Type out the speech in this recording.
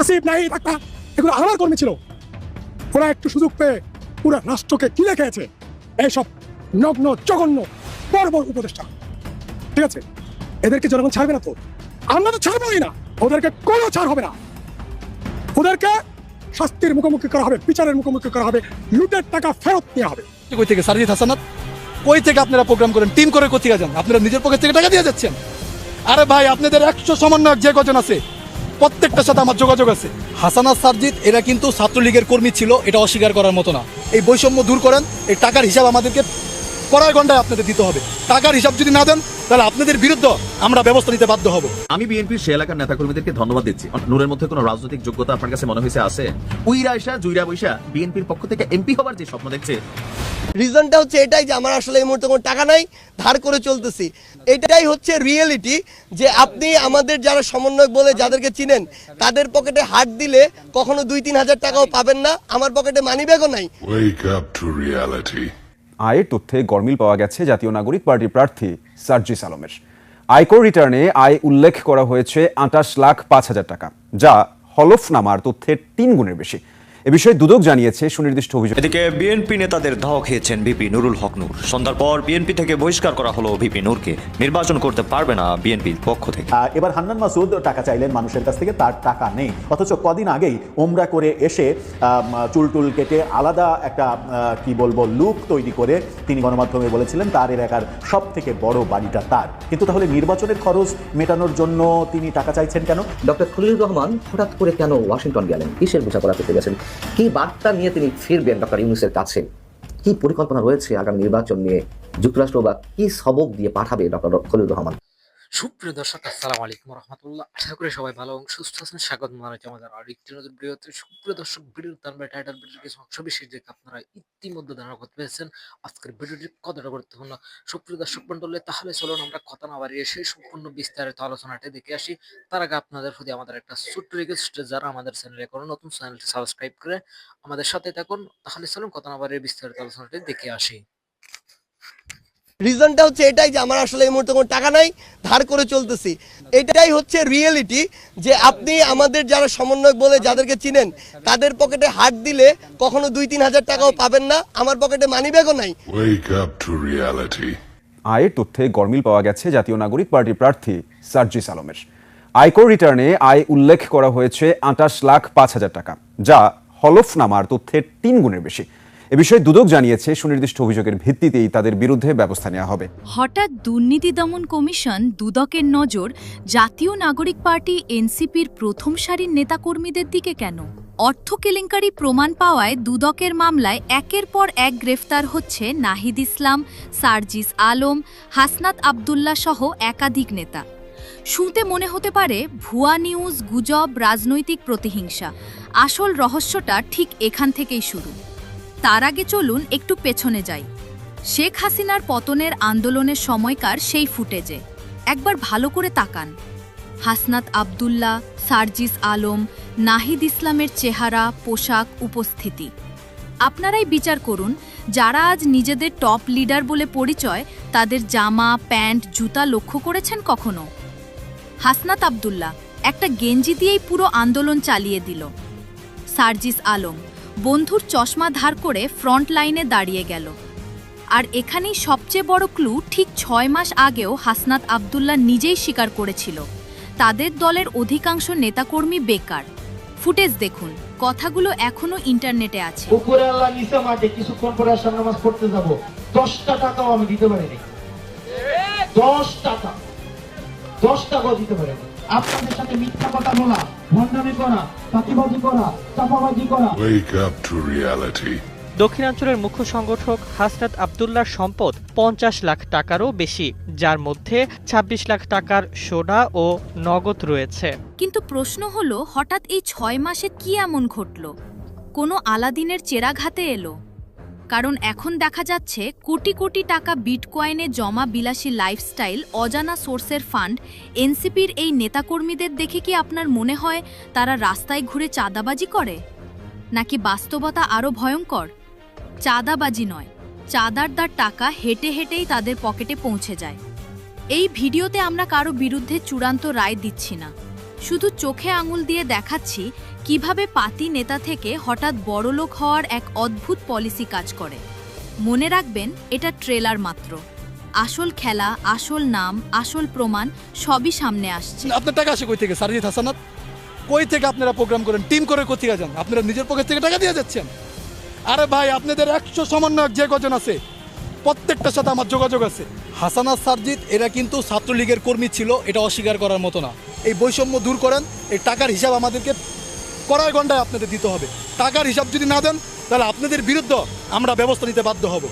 আসিফ নাই থাকতা, এগুলো আমার কর্মী ছিল। ওরা একটু সুযোগ পেয়ে পুরো রাষ্ট্রকে কিনে খেয়েছে এইসব নগ্ন জঘন্য বর্বর উপদেষ্টা। ঠিক আছে, এদেরকে জনগণ ছাড়বে না তো, আমরা তো ছাড়বোই না, ওদেরকে কোনো ছাড় হবে না। ওদেরকে শাস্তির মুখোমুখি করা হবে, বিচারের মুখোমুখি করা হবে, লুটের টাকা ফেরত নেওয়া হবে। কই থেকে সারজিৎ হাসানাত, কই থেকে আপনারা প্রোগ্রাম করেন, টিম করে কোথেকে যান? আপনারা নিজের পকেট থেকে টাকা দিয়ে যাচ্ছেন? আরে ভাই, আপনাদের 100 সমন্বয়ক যে কজন আছে প্রত্যেকটার সাথে আমার যোগাযোগ আছে। হাসানাত, সারজিৎ এরা কিন্তু ছাত্রলীগের কর্মী ছিল, এটা অস্বীকার করার মতো না। এই বৈষম্য দূর করেন, এই টাকার হিসাব আমাদেরকে কড়াই ঘন্টায় আপনাদের দিতে হবে। টাকার হিসাব যদি না দেন তাহলে আপনাদের বিরুদ্ধে আমরা ব্যবস্থা নিতে বাধ্য হব। আমি বিএনপির সে এলাকার নেতাকর্মীদেরকে ধন্যবাদ দিচ্ছি। নূরের মধ্যে কোনো রাজনৈতিক যোগ্যতা আপনার কাছে মনে হয়েছে আছে? উইরা আয়সা জুইরা বৈশা বিএনপির পক্ষ থেকে এমপি হবার যে স্বপ্ন দেখছে, রিজনটা হচ্ছে এটাই যে আমার আসলে এই মুহূর্তে কোনো টাকা নাই, ধার করে চলতেছি। এটাই হচ্ছে রিয়েলিটি, যে আপনি আমাদের যারা সমন্বয়ক বলে যাদেরকে চিনেন তাদের পকেটে হাত দিলে কখনো 2-3 হাজার টাকাও পাবেন না। আমার পকেটে মানি ব্যাগও নাই। Wake up to reality. আয়ের তথ্যে গরমিল পাওয়া গেছে জাতীয় নাগরিক পার্টির প্রার্থী সার্জিস আলমের। আয়কর রিটার্নে আয় উল্লেখ করা হয়েছে 28,05,000 টাকা, যা হলফনামার তথ্যের 3 গুণের বেশি। এ বিষয়ে দুদক জানিয়েছে সুনির্দিষ্ট অভিযোগ। এদিকে বিএনপি নেতাদের ধাওয়া খেয়েছেন ভিপি নুরুল হক নূর। সন্ধ্যার পর বিএনপি থেকে বহিষ্কার করা হলো ভিপি নূরকে। নির্বাচন করতে পারবে না বিএনপির পক্ষ থেকে। এবার হান্নান মাসুদ টাকা চাইলেন মানুষের কাছ থেকে, তার টাকা নেই। অথচ কদিন আগেই ওমরা করে এসে চুলটুল কেটে আলাদা একটা কি বলবো লুক তৈরি করে তিনি গণমাধ্যমে বলেছিলেন তার এলাকার সব থেকে বড় বাড়িটা তার। কিন্তু তাহলে নির্বাচনের খরচ মেটানোর জন্য তিনি টাকা চাইছেন কেন? ডক্টর খলিলুর রহমান হঠাৎ করে কেন ওয়াশিংটন গেলেন? কিসের বোঝাপড়া পেতে গেছেন? কি বার্তা নিয়ে তিনি ফিরবেন ডক্টর ইউনূসের কাছে? কি পরিকল্পনা রয়েছে আগামী নির্বাচন নিয়ে? যুক্তরাষ্ট্র বা কি সবক দিয়ে পাঠাবে ডক্টর খলিলুর রহমান? সুপ্রিয় দর্শক, আসসালামু আলাইকুম রহমতুল্লাহ। আশা করি সবাই ভালো এবং সুস্থ আছেন। স্বাগত জানাচ্ছি আমাদের আরেকটি নতুন ভিডিওতে। সুপ্রিয় দর্শক, ভিডিওর টাইটেল ভিডিওর কিছু অংশ বিশেষ দেখে আপনারা ইতিমধ্যে ধারণা করতে পেরেছেন আজকের ভিডিওটি কতটা গুরুত্বপূর্ণ। সুপ্রিয় দর্শক মণ্ডলী, তাহলে চলুন আমরা কথা না বাড়িয়ে সেই সম্পূর্ণ বিস্তারিত আলোচনাটি দেখে আসি। তার আগে আপনাদের প্রতি আমাদের একটা ছোট্ট রিকোয়েস্ট, যারা আমাদের চ্যানেলে কোনো নতুন চ্যানেলটি সাবস্ক্রাইব করে আমাদের সাথে থাকুন। তাহলে চলুন কথা না বাড়িয়ে বিস্তারিত আলোচনাটি দেখে আসি। রিজনটা হচ্ছে এটাই যে আমার আসলে এই মুহূর্তে কোনো টাকা নাই, ধার করে চলতেছি। এটাই হচ্ছে রিয়েলিটি, যে আপনি আমাদের যারা সমন্বয়ক বলে যাদেরকে চিনেন তাদের পকেটে হাত দিলে কখনো 2-3 হাজার টাকাও পাবেন না। আমার পকেটে মানি ব্যাগও নাই। Wake up to reality. আয়ের তথ্যে গরমিল পাওয়া গেছে জাতীয় নাগরিক পার্টির প্রার্থী সার্জিস আলমের। আয়কর রিটার্নে আয় উল্লেখ করা হয়েছে 28,05,000 টাকা, যা হলফনামার তথ্যের 3 গুণের বেশি। এ বিষয়ে দুদক জানিয়েছে সুনির্দিষ্ট অভিযোগের ভিত্তিতেই তাদের বিরুদ্ধে ব্যবস্থা নেওয়া হবে। হঠাৎ দুর্নীতি দমন কমিশন দুদকের নজর জাতীয় নাগরিক পার্টি এনসিপির প্রথম সারির নেতাকর্মীদের দিকে কেন? অর্থ কেলেঙ্কারি প্রমাণ পাওয়ায় দুদকের মামলায় একের পর এক গ্রেফতার হচ্ছে নাহিদ ইসলাম, সার্জিস আলম, হাসনাত আবদুল্লাহ সহ একাধিক নেতা। শুনতে মনে হতে পারে ভুয়া নিউজ, গুজব, রাজনৈতিক প্রতিহিংসা। আসল রহস্যটা ঠিক এখান থেকেই শুরু। তার আগে চলুন একটু পেছনে যাই, শেখ হাসিনার পতনের আন্দোলনের সময়কার সেই ফুটেজে একবার ভালো করে তাকান। হাসনাত আবদুল্লাহ, সার্জিস আলম, নাহিদ ইসলামের চেহারা, পোশাক, উপস্থিতি। আপনারাই বিচার করুন, যারা আজ নিজেদের টপ লিডার বলে পরিচয়, তাদের জামা, প্যান্ট, জুতা লক্ষ্য করেছেন কখনো? হাসনাত আবদুল্লাহ একটা গেঞ্জি দিয়েই পুরো আন্দোলন চালিয়ে দিল। সার্জিস আলম বন্ধুর চশমা ধার করে ফ্রন্ট লাইনে দাঁড়িয়ে গেল। আর এখানেই সবচেয়ে বড় ক্লু, ঠিক 6 মাস আগেও হাসনাত আবদুল্লাহ নিজেই স্বীকার করেছিল তাদের দলের অধিকাংশ নেতাকর্মী বেকার। ফুটেজ দেখুন, কথাগুলো এখনো ইন্টারনেটে আছে। উপরে আল্লাহ নিচে মাঠে, কিছুক্ষণ পরে আসার নামাজ পড়তে যাব, 10টা টাকাও আমি দিতে পারিনি। 10 টাকাও দিতে পারিনি। আপনাদের সাথে মিথ্যা কথা বলা, ভণ্ডামি করা, ফাঁকিবাজি করা, চাপাবাজি করা। Wake up to reality. দক্ষিণাঞ্চলের মুখ্য সংগঠক হাসনাত আবদুল্লাহর সম্পদ 50 লাখ টাকারও বেশি, যার মধ্যে 26 লাখ টাকার সোনা ও নগদ রয়েছে। কিন্তু প্রশ্ন হলো, হঠাৎ এই 6 মাসে কি এমন ঘটল? কোনো আলাদিনের চেরাগ হাতে এলো? কারণ এখন দেখা যাচ্ছে কোটি কোটি টাকা বিটকয়েনে জমা, বিলাসী লাইফস্টাইল, অজানা সোর্সের ফান্ড। এনসিপির এই নেতাকর্মীদের দেখে কি আপনার মনে হয় তারা রাস্তায় ঘুরে চাঁদাবাজি করে? নাকি বাস্তবতা আরও ভয়ঙ্কর? চাঁদাবাজি নয়, চাঁদারদার টাকা হেঁটে হেঁটেই তাদের পকেটে পৌঁছে যায়। এই ভিডিওতে আমরা কারো বিরুদ্ধে চূড়ান্ত রায় দিচ্ছি না, শুধু চোখে আঙুল দিয়ে দেখাচ্ছি কিভাবে পাতি নেতা থেকে হঠাৎ বড়লোক হওয়ার এক অদ্ভুত পলিসি কাজ করে। মনে রাখবেন, এটা ট্রেলার মাত্র। আসল খেলা, আসল নাম, আসল প্রমাণ সবই সামনে আসছে। আপনার টাকা আসে কই থেকে সারজিৎ হাসানাত? কই থেকে আপনারা প্রোগ্রাম করেন? টিম করে কোথেকে যান? আপনারা নিজের পকেট থেকে টাকা দিয়ে যাচ্ছেন। আরে ভাই, আপনাদের 100 সমন্বয়ক যে কজন আছে প্রত্যেকটার সাথে আমার যোগাযোগ আছে। হাসানাত, সারজিৎ এরা কিন্তু ছাত্রলীগের কর্মী ছিল, এটা অস্বীকার করার মতো না। এই বৈষম্য দূর করেন, এই টাকার হিসাব আমাদেরকে কড়াই গন্ডায় আপনাদের দিতে হবে। টাকার হিসাব যদি না দেন তাহলে আপনাদের বিরুদ্ধে আমরা ব্যবস্থা নিতে বাধ্য হব।